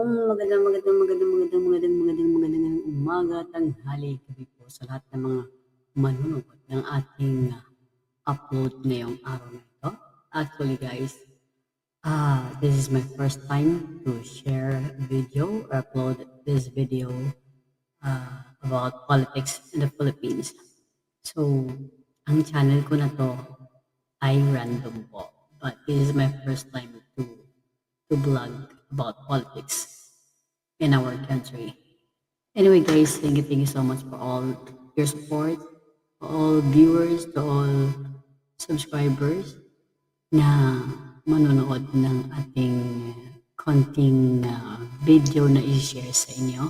magandang umaga, tanghali, gabi po sa lahat ng mga manunood ng ating upload ngayong araw na ito. Actually guys, this is my first time to share a video or upload this video about politics in the Philippines. So, ang channel ko na to ay random po. But this is my first time to vlog about politics in our country. Anyway guys, thank you so much for all your support, to all viewers, to all subscribers na manonood ng ating konting video na i-share sa inyo.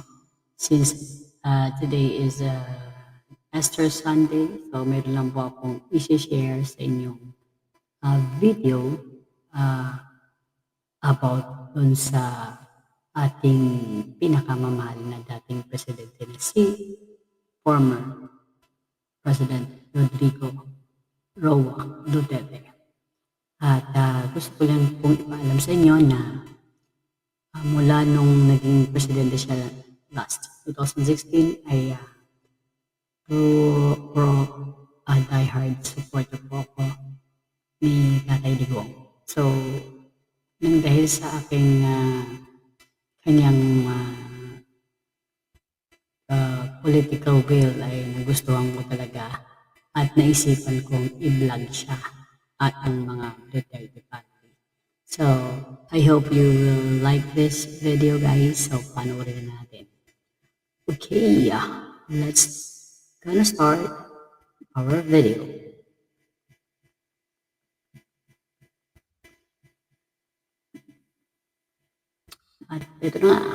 Since today is Easter Sunday, so meron lang po akong i-share sa inyong video about dun sa ating pinakamamahal na dating presidente na si former President Rodrigo Roa Duterte. At gusto ko lang pong ipaalam sa inyo na mula nung naging presidente siya last 2016 ay die-hard supporter po ako ni Tatay Digong. So, nang dahil sa aking kanyang political will ay nagustuhan ko talaga at naisipan kong i-vlog siya at ang mga Duterte family. So, I hope you will like this video guys. So, panoorin natin. Okay, let's gonna start our video. At ito na nga.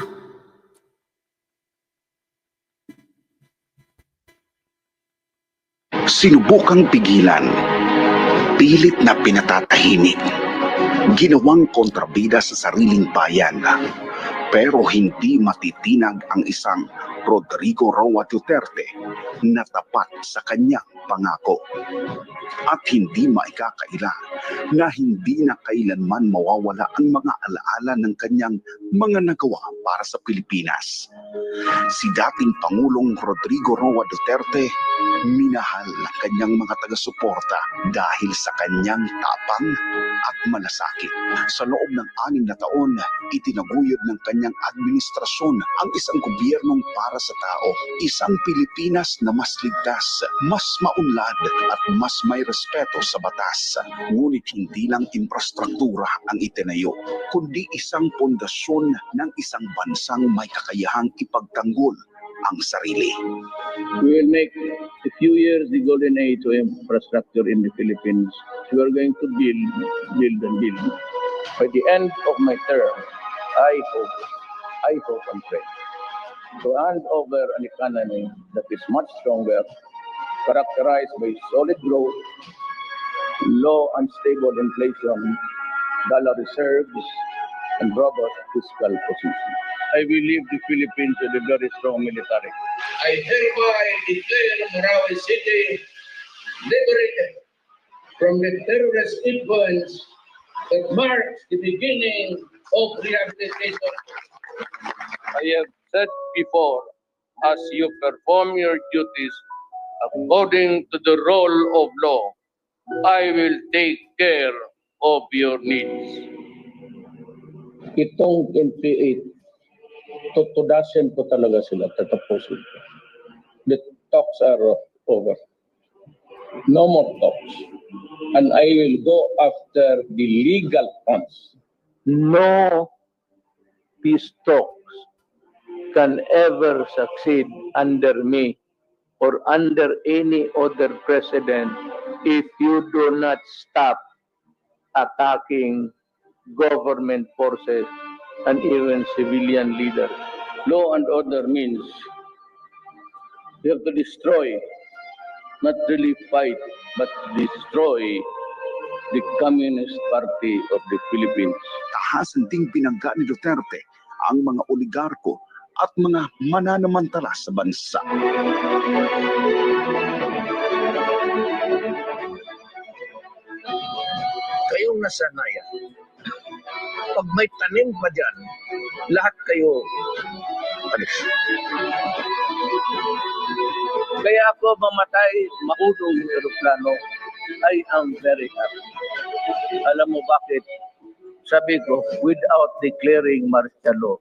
Sinubukang pigilan, pilit na pinatatahimik, ginawang kontrabida sa sariling bayan, pero hindi matitinag ang isang Rodrigo Roa Duterte na tapat sa kanyang pangako. At hindi maikakaila na hindi na kailanman mawawala ang mga alaala ng kanyang mga nagawa para sa Pilipinas. Si dating Pangulong Rodrigo Roa Duterte, minahal ng kanyang mga taga-suporta dahil sa kanyang tapang at malasakit. Sa loob ng 6 na taon, itinaguyod ng kanyang administrasyon ang isang gobyernong para sa tao, isang Pilipinas na mas ligtas, mas maunlad at mas may respeto sa batas. Ngunit hindi lang infrastruktura ang itinayo, kundi isang pundasyon ng isang bansang may kakayahang ipagtanggol ang sarili. We will make a few years the golden age of infrastructure in the Philippines. We are going to build and build. By the end of my term, I hope and pray to hand over an economy that is much stronger, characterized by solid growth, low and stable inflation, dollar reserves, and robust fiscal position. I will leave the Philippines with a very strong military. I hereby declare Marawi City liberated from the terrorist influence that marks the beginning of rehabilitation. I have said before, as you perform your duties according to the rule of law, I will take care of your needs. Itong 28, tutudasin ko talaga sila, tatapusin ko. The talks are over. No more talks. And I will go after the legal funds. No peace talks can ever succeed under me or under any other president if you do not stop attacking government forces and even civilian leaders. Law and order means you have to destroy, not really fight, but destroy the Communist Party of the Philippines. Tahasan ding binangga ni Duterte ang mga oligarko at mga mananamantala sa bansa. Kayong nasanayan Pag may tanim pa dyan, lahat kayo alis. Kaya ako mamatay, mahulog yung aeroplano, I am very happy. Alam mo bakit? Sabi ko, without declaring martial law,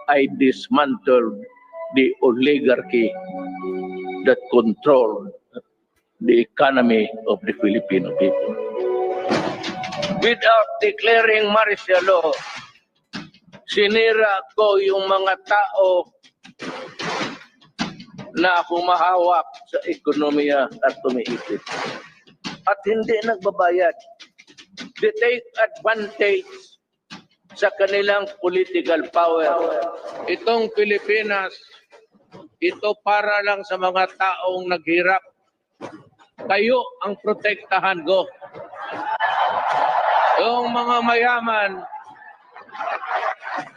I dismantled the oligarchy that controlled the economy of the Filipino people. Without declaring martial law, sinira ko yung mga tao na humahawak sa ekonomiya at tumiipit. At hindi nagbabayad. They take advantage sa kanilang political power. Itong Pilipinas, ito para lang sa mga taong naghirap. Kayo ang protektahan ko. Yung mga mayaman,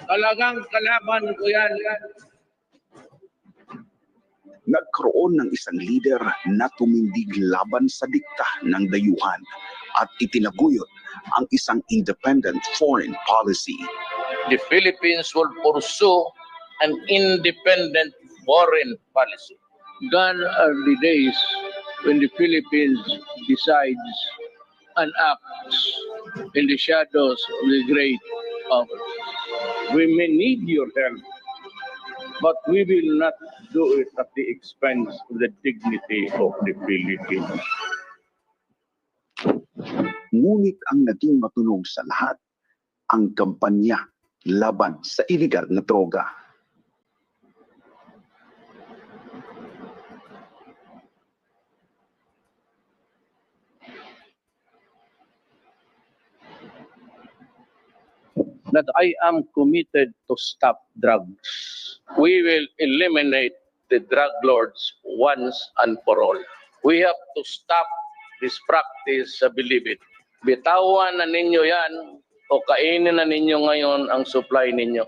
talagang kalaban ko yan. Nagkaroon ng isang lider na tumindig laban sa dikta ng dayuhan at itinaguyod ang isang independent foreign policy. The Philippines will pursue an independent foreign policy. Gone are the days when the Philippines decides and acts in the shadows of the great powers. We may need your help, but we will not do it at the expense of the dignity of the Philippines. Ngunit ang naging matunog sa lahat, ang kampanya laban sa iligal na droga. That I am committed to stop drugs. We will eliminate the drug lords once and for all. We have to stop this practice sa bilibid. Bitawan na ninyo yan o kainin na ninyo ngayon ang supply ninyo.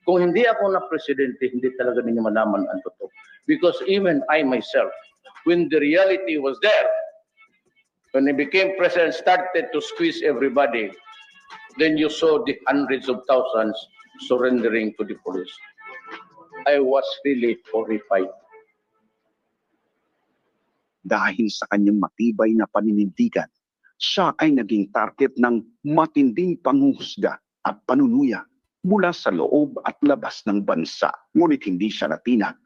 Kung hindi ako na presidente, hindi talaga ninyo malaman ang totoo. Because even I myself, when the reality was there, when he became president, started to squeeze everybody, then you saw the hundreds of thousands surrendering to the police. I was really horrified. Dahil sa kanyang matibay na paninindigan, siya ay naging target ng matinding panghuhusga at panunuya mula sa loob at labas ng bansa. Ngunit hindi siya natinag,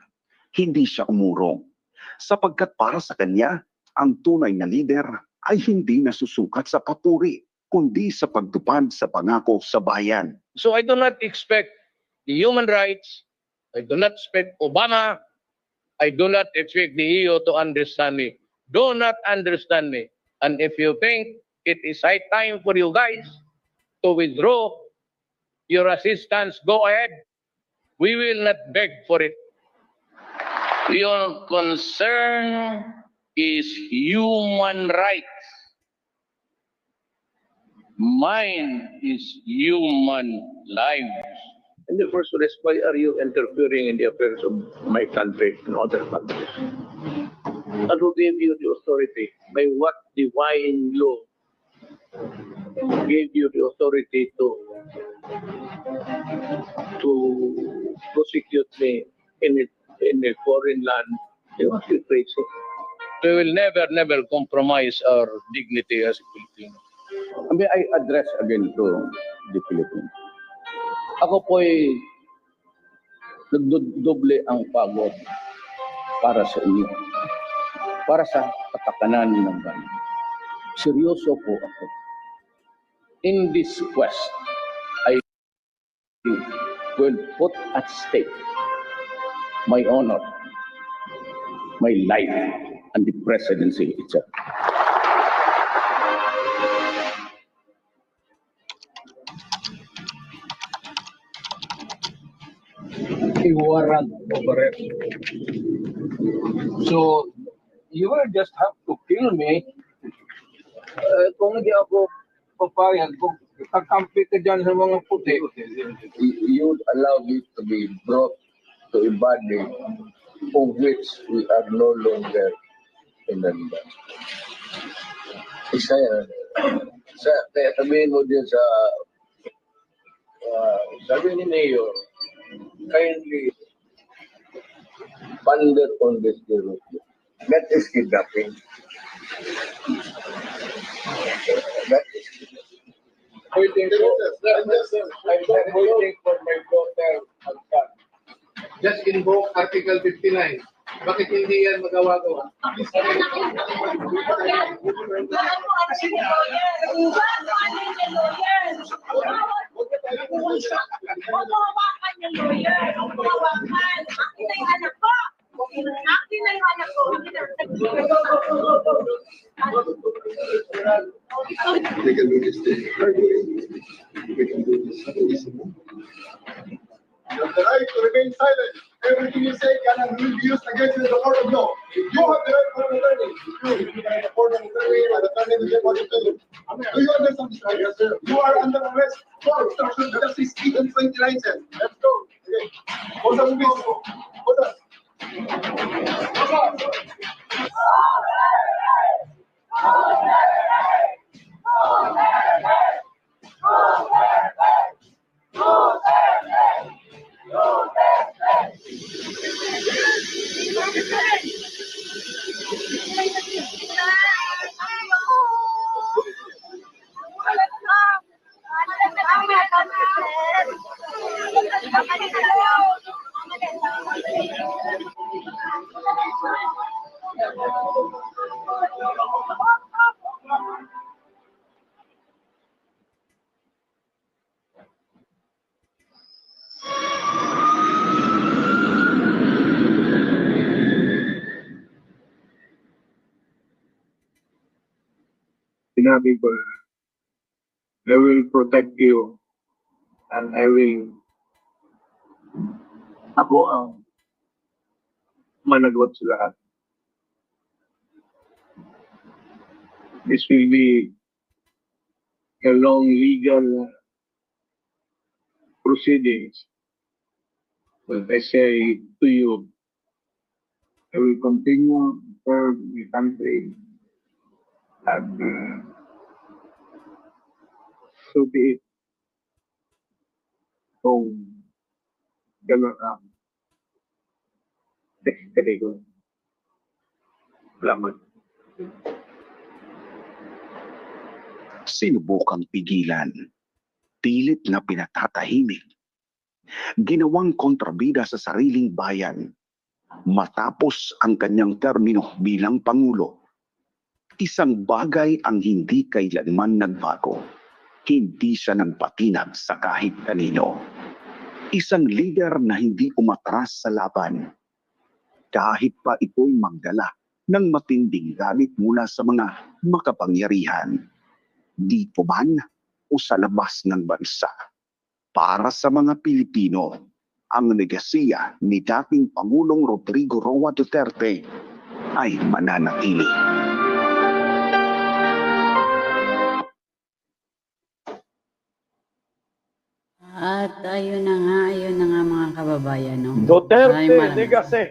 hindi siya umurong. Sapagkat para sa kanya, ang tunay na lider ay hindi nasusukat sa papuri, kundi sa pagtupad sa pangako sa bayan. So I do not expect the human rights, I do not expect Obama, I do not expect the EU to understand me. Do not understand me. And if you think it is high time for you guys to withdraw your assistance, go ahead. We will not beg for it. Your concern is human rights. Mine is human lives. In the first place, why are you interfering in the affairs of my country and other countries? And who gave you the authority? By what divine law gave you the authority to prosecute me in a foreign land? You are crazy. We will never compromise our dignity as a Filipino. May I address again to the Philippines. Ako po'y nagdoble ang pagod para sa inyo. Para sa kapakanan ng bayan. Seryoso po ako. In this quest, I will put at stake my honor, my life, and the presidency itself. A warrant of arrest. So, you will just have to kill me. Kung hindi ako papayag, kung kakampi ka dyan sa mga puti, you would allow me to be brought to a body of which we are no longer in the land. Isa yan. Kaya sabihin mo din sa sabi ni Mayor, kindly ponder on this development. That is kidnapping. That is waiting for, I'm just waiting for my daughter and son. Just invoke Article 59. Bakit hindi yan magawa-gawa? They can do this thing. We can do this. You have the right to remain silent. Everything you say can and will be used against you in the court of law. You have the right for an attorney. You can afford an attorney and attorney to say what you tell you. Do you understand this? Yes, sir. You are under arrest for obstruction of justice, Eden 29 says. Let's go. Okay. Hold on, please. Hold on. Sinabi ko, I will protect you and ako ang managot sa lahat. This will be a long legal proceedings. But I say to you, I will continue to serve the country and so be it. Kung gano'n ang teknikali ko. Salamat. Sinubukang pigilan, pilit na pinatatahimik, ginawang kontrabida sa sariling bayan, matapos ang kanyang termino bilang Pangulo. Isang bagay ang hindi kailanman nagbago. Hindi siya nagpatinag sa kahit kanino. Isang leader na hindi umatras sa laban. Kahit pa ito'y magdala ng matinding galit mula sa mga makapangyarihan. Dito man o sa labas ng bansa. Para sa mga Pilipino, ang negasiya ni dating Pangulong Rodrigo Roa Duterte ay mananatili. At ayun na nga mga kababayan, no? Ay, Duterte maraming- Legacy.